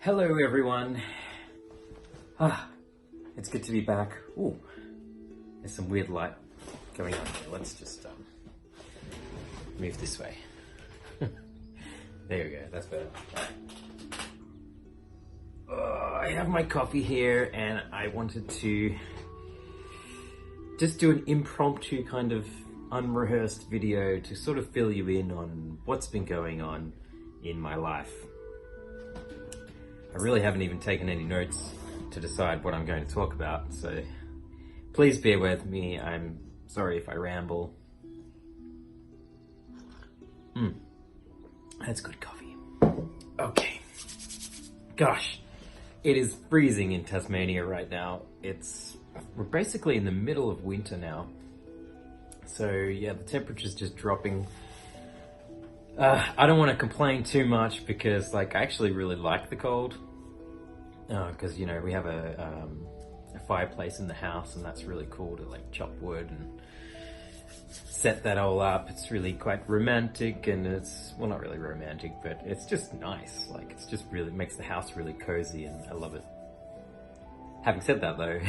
Hello everyone. It's good to be back. Ooh, there's some weird light going on here. Let's just move this way. There we go, that's better. I have my coffee here and I wanted to just do an impromptu kind of unrehearsed video to sort of fill you in on what's been going on in my life. I really haven't even taken any notes to decide what I'm going to talk about, so please bear with me. I'm sorry if I ramble. That's good coffee. Okay. Gosh, it is freezing in Tasmania right now. We're basically in the middle of winter now. So yeah, the temperature's just dropping. I don't want to complain too much because I actually really like the cold. Because you know, we have a fireplace in the house and that's really cool to chop wood and set that all up. It's really quite romantic and well, not really romantic, but it's just nice. It's just really makes the house really cozy and I love it. Having said that though,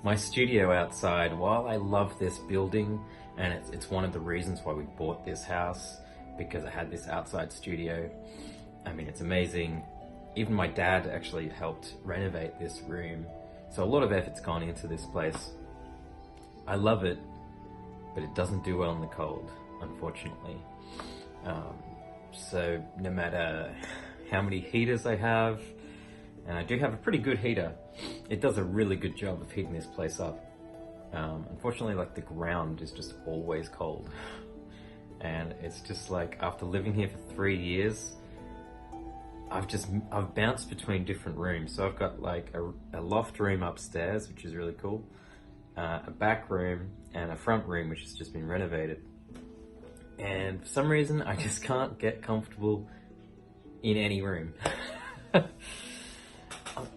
my studio outside, while I love this building and it's one of the reasons why we bought this house, because it had this outside studio. I mean, it's amazing. Even my dad actually helped renovate this room. So a lot of effort's gone into this place. I love it, but it doesn't do well in the cold, unfortunately. So no matter how many heaters I have, and I do have a pretty good heater, it does a really good job of heating this place up. Unfortunately, the ground is just always cold. And it's just after living here for 3 years, I've bounced between different rooms. So I've got a loft room upstairs, which is really cool, a back room and a front room, which has just been renovated. And for some reason, I just can't get comfortable in any room.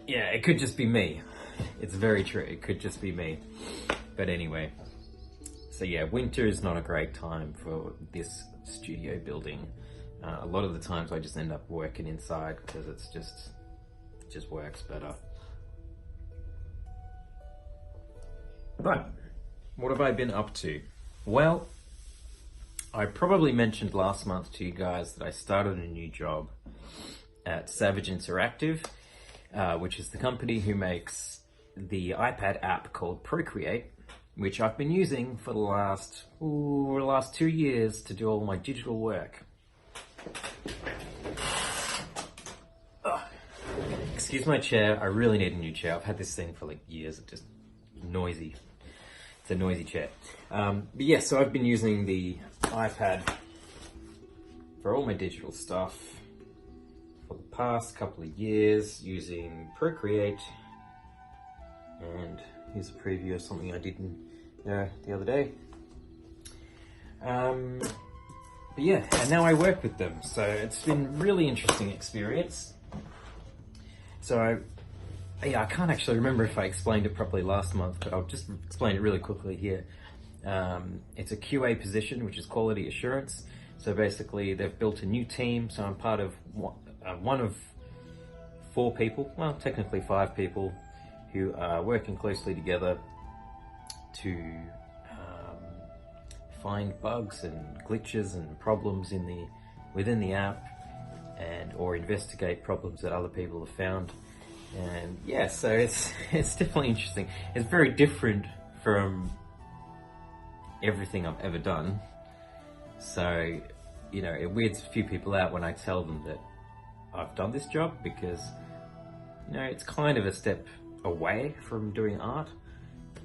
Yeah, it could just be me. It's very true, it could just be me. But anyway, so yeah, winter is not a great time for this studio building. A lot of the times I just end up working inside because it just works better. But what have I been up to? Well, I probably mentioned last month to you guys that I started a new job at Savage Interactive, which is the company who makes the iPad app called Procreate, which I've been using for the last 2 years to do all my digital work. Excuse my chair, I really need a new chair. I've had this thing for years, it's just noisy. It's a noisy chair. But yeah, so I've been using the iPad for all my digital stuff for the past couple of years using Procreate. And here's a preview of something I did the other day. But yeah, and now I work with them, so it's been a really interesting experience. So I can't actually remember if I explained it properly last month, but I'll just explain it really quickly here. It's a QA position, which is quality assurance. So basically they've built a new team, so I'm part of one of 4 people, well technically 5 people, who are working closely together to find bugs and glitches and problems within the app, or investigate problems that other people have found. And yeah, so it's definitely interesting. It's very different from everything I've ever done. So, you know, it weirds a few people out when I tell them that I've done this job, because, you know, it's kind of a step away from doing art.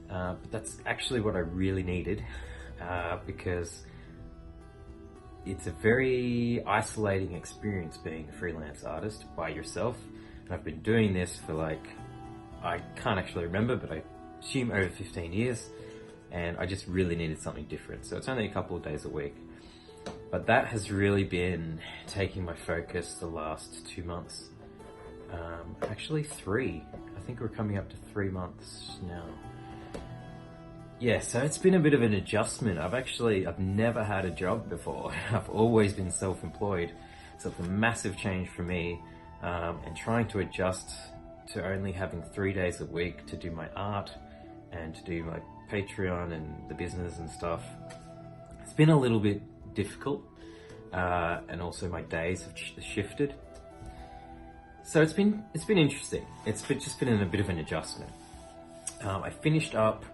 But that's actually what I really needed. Because it's a very isolating experience being a freelance artist by yourself. And I've been doing this for I can't actually remember, but I assume over 15 years. And I just really needed something different. So it's only a couple of days a week. But that has really been taking my focus the last 2 months. Actually 3. I think we're coming up to 3 months now. Yeah, so it's been a bit of an adjustment. I've never had a job before. I've always been self-employed. So it's a massive change for me. and trying to adjust to only having 3 days a week to do my art and to do my Patreon and the business and stuff. It's been a little bit difficult, and also my days have shifted. So it's been interesting. Just been in a bit of an adjustment. I finished up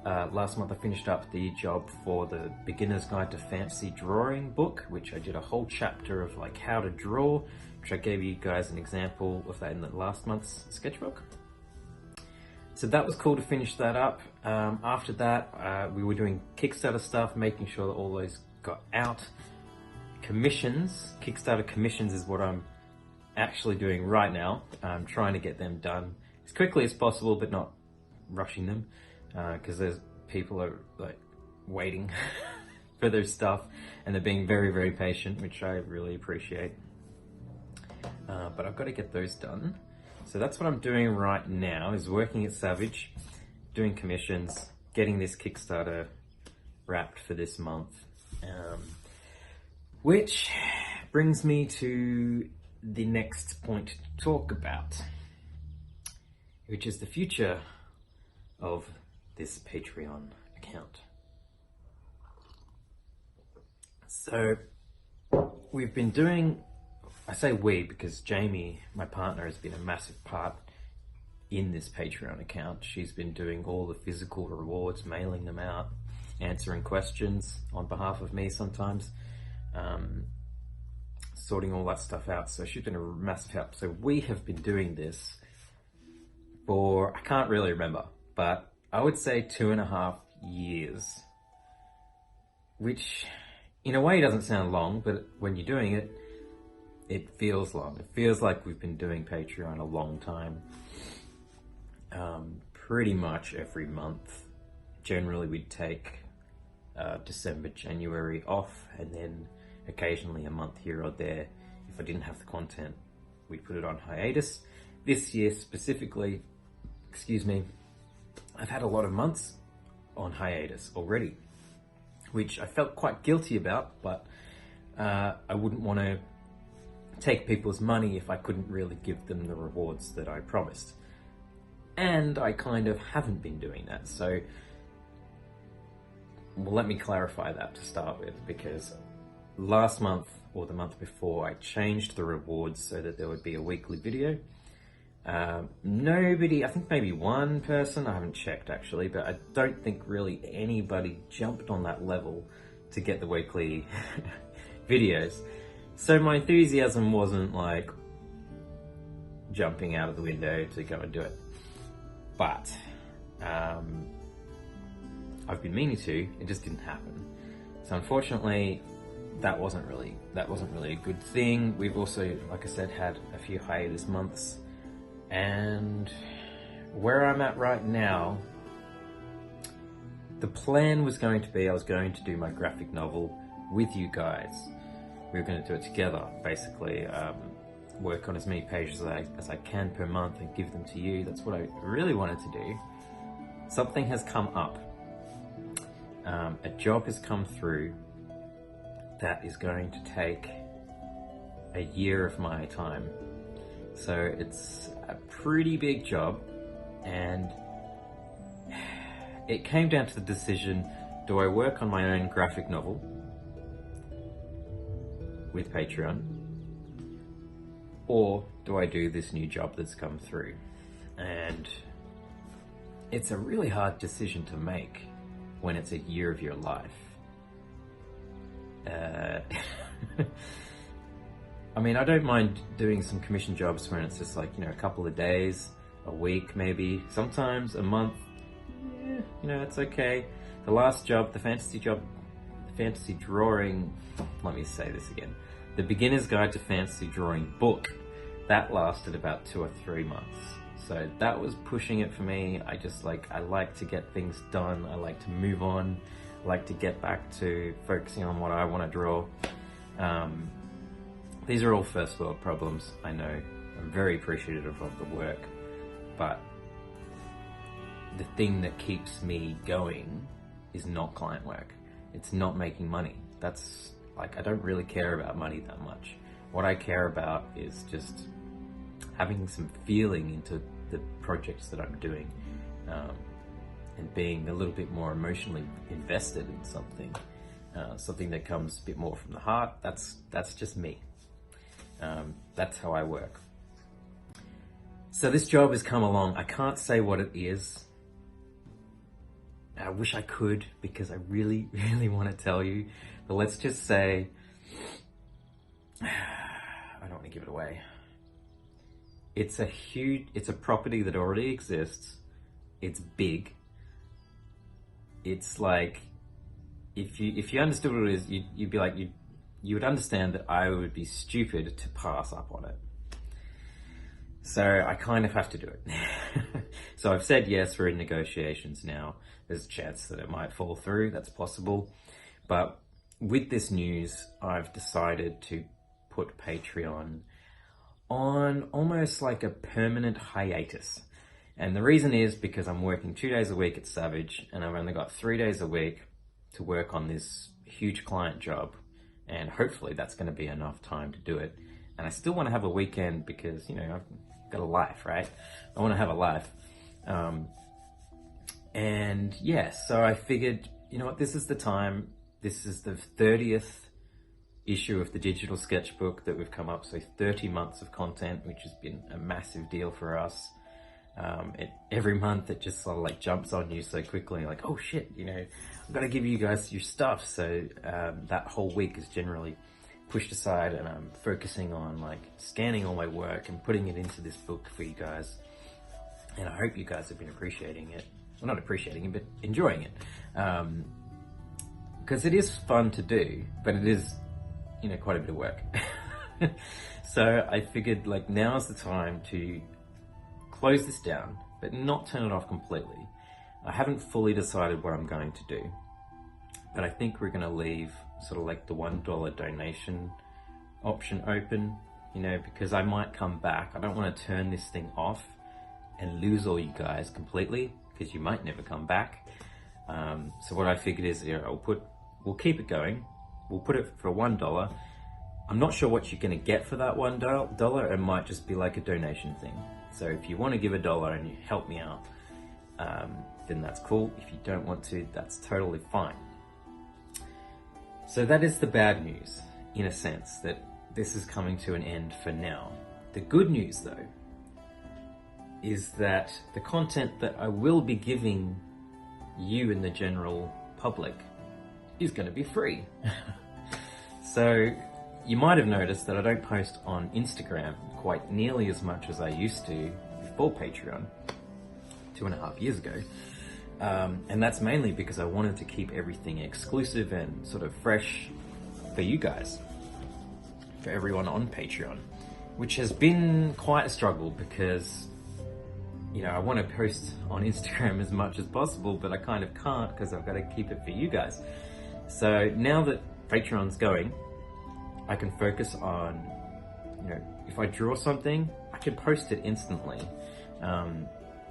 last month I finished up the job for the Beginner's Guide to Fantasy Drawing book, which I did a whole chapter of like how to draw, which I gave you guys an example of that in the last month's sketchbook. So that was cool to finish that up. After that, we were doing Kickstarter stuff, making sure that all those got out. Commissions, Kickstarter commissions is what I'm actually doing right now. I'm trying to get them done as quickly as possible, but not rushing them, because there's people are like waiting for their stuff, and they're being very, very patient, which I really appreciate. But I've got to get those done. So that's what I'm doing right now, is working at Savage, doing commissions, getting this Kickstarter wrapped for this month. Which brings me to the next point to talk about, which is the future of this Patreon account. So we've been doing, I say we because Jamie, my partner, has been a massive part in this Patreon account. She's been doing all the physical rewards, mailing them out, answering questions on behalf of me sometimes, sorting all that stuff out. So she's been a massive help. So we have been doing this for, I can't really remember, but I would say 2.5 years, which in a way doesn't sound long, but when you're doing it, it feels long. It feels like we've been doing Patreon a long time. Pretty much every month. Generally we'd take December, January off, and then occasionally a month here or there. If I didn't have the content, we'd put it on hiatus. This year specifically, I've had a lot of months on hiatus already, which I felt quite guilty about, but I wouldn't want to take people's money if I couldn't really give them the rewards that I promised. And I kind of haven't been doing that. So, well, let me clarify that to start with, because last month or the month before, I changed the rewards so that there would be a weekly video. Nobody, I think maybe one person, I haven't checked actually, but I don't think really anybody jumped on that level to get the weekly videos. So my enthusiasm wasn't like jumping out of the window to go and do it. But I've been meaning to, it just didn't happen. So unfortunately, that wasn't really a good thing. We've also, like I said, had a few hiatus months. And where I'm at right now, the plan was going to be, I was going to do my graphic novel with you guys. We were going to do it together, basically. Work on as many pages as I can per month and give them to you. That's what I really wanted to do. Something has come up. A job has come through that is going to take a year of my time. So it's a pretty big job, and it came down to the decision, do I work on my own graphic novel with Patreon, or do I do this new job that's come through? And it's a really hard decision to make when it's a year of your life. I mean, I don't mind doing some commission jobs when it's just like, you know, a couple of days, a week maybe, sometimes a month. Yeah, you know, it's okay. The last job, the fantasy drawing, let me say this again. The Beginner's Guide to Fantasy Drawing book, that lasted about 2 or 3 months. So that was pushing it for me. I like to get things done. I like to move on. I like to get back to focusing on what I want to draw. These are all first world problems, I know. I'm very appreciative of the work, but the thing that keeps me going is not client work. It's not making money. That's like, I don't really care about money that much. What I care about is just having some feeling into the projects that I'm doing, and being a little bit more emotionally invested in something, something that comes a bit more from the heart. That's just me. That's how I work. So this job has come along. I can't say what it is. I wish I could, because I really, really want to tell you, but let's just say, I don't want to give it away. It's a property that already exists. It's big. It's like, if you understood what it is, you'd be like, you would understand that I would be stupid to pass up on it. So I kind of have to do it. So I've said yes, we're in negotiations now. There's a chance that it might fall through, that's possible. But with this news, I've decided to put Patreon on almost like a permanent hiatus. And the reason is because I'm working 2 days a week at Savage, and I've only got 3 days a week to work on this huge client job. And hopefully that's going to be enough time to do it. And I still want to have a weekend because, you know, I've got a life, right? I want to have a life. And yeah, so I figured, you know what, this is the time. This is the 30th issue of the digital sketchbook that we've come up. So 30 months of content, which has been a massive deal for us. Every month it just sort of like jumps on you so quickly, like, oh shit, you know, I've got to give you guys your stuff. So that whole week is generally pushed aside, and I'm focusing on like scanning all my work and putting it into this book for you guys. And I hope you guys have been appreciating it. Well, not appreciating it, but enjoying it. Because it is fun to do, but it is, you know, quite a bit of work. So I figured like now's the time to close this down, but not turn it off completely. I haven't fully decided what I'm going to do, but I think we're going to leave sort of like the $1 donation option open, you know, because I might come back. I don't want to turn this thing off and lose all you guys completely, because you might never come back. So what I figured is, you know, we'll keep it going. We'll put it for $1. I'm not sure what you're going to get for that $1. It might just be like a donation thing. So if you want to give $1 and you help me out, then that's cool. If you don't want to, that's totally fine. So that is the bad news, in a sense, that this is coming to an end for now. The good news, though, is that the content that I will be giving you and the general public is going to be free. So you might have noticed that I don't post on Instagram quite nearly as much as I used to before Patreon 2.5 years ago. And that's mainly because I wanted to keep everything exclusive and sort of fresh for you guys, for everyone on Patreon, which has been quite a struggle because, you know, I want to post on Instagram as much as possible, but I kind of can't because I've got to keep it for you guys. So now that Patreon's going, I can focus on, you know, if I draw something, I can post it instantly.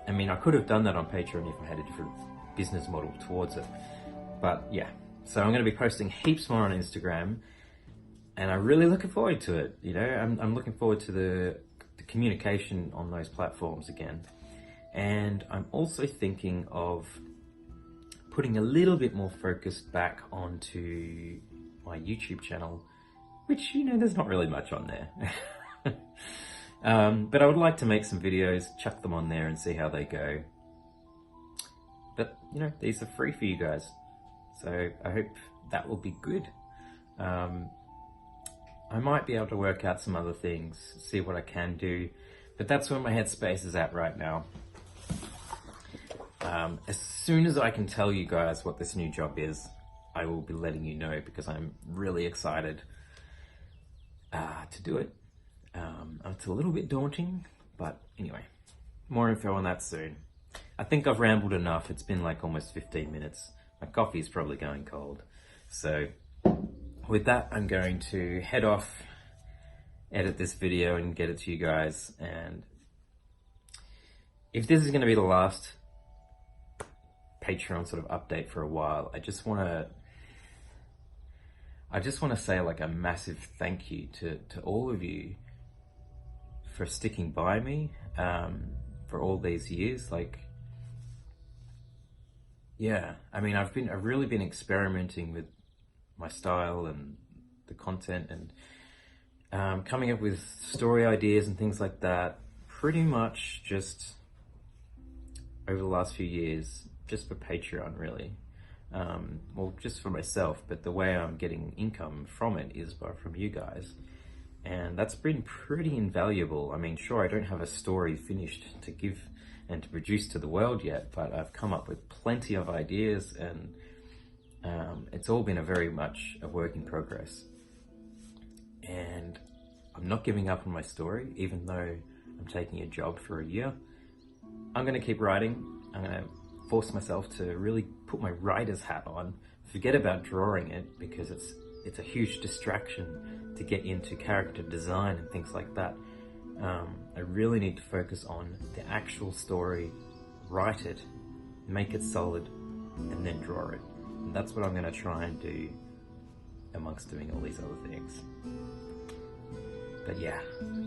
I mean, I could have done that on Patreon if I had a different business model towards it. But yeah, so I'm going to be posting heaps more on Instagram, and I'm really looking forward to it. You know, I'm looking forward to the communication on those platforms again. And I'm also thinking of putting a little bit more focus back onto my YouTube channel, which, you know, there's not really much on there. But I would like to make some videos, chuck them on there and see how they go. But, you know, these are free for you guys. So I hope that will be good. I might be able to work out some other things, see what I can do, but that's where my headspace is at right now. As soon as I can tell you guys what this new job is, I will be letting you know, because I'm really excited to do it. It's a little bit daunting, but anyway, more info on that soon. I think I've rambled enough. It's been like almost 15 minutes. My coffee is probably going cold. So with that, I'm going to head off, edit this video and get it to you guys. And if this is going to be the last Patreon sort of update for a while, I just want to, I just want to say like a massive thank you to all of you for sticking by me for all these years. Like, yeah, I mean, I've really been experimenting with my style and the content, and coming up with story ideas and things like that, pretty much just over the last few years, just for Patreon, really. Well, just for myself, but the way I'm getting income from it is from you guys. And that's been pretty invaluable. I mean, sure, I don't have a story finished to give and to produce to the world yet, but I've come up with plenty of ideas, and it's all been very much a work in progress. And I'm not giving up on my story, even though I'm taking a job for a year. I'm going to keep writing. I'm going to force myself to really put my writer's hat on, forget about drawing it, because it's a huge distraction to get into character design and things like that. I really need to focus on the actual story, write it, make it solid, and then draw it. And that's what I'm going to try and do amongst doing all these other things. But yeah,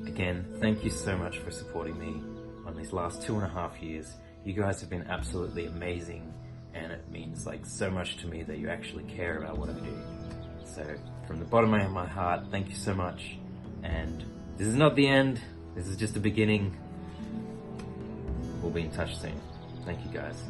again, thank you so much for supporting me on these last 2.5 years. You guys have been absolutely amazing, and it means like so much to me that you actually care about what I do. So from the bottom of my heart, thank you so much. And this is not the end, this is just the beginning. We'll be in touch soon. Thank you guys.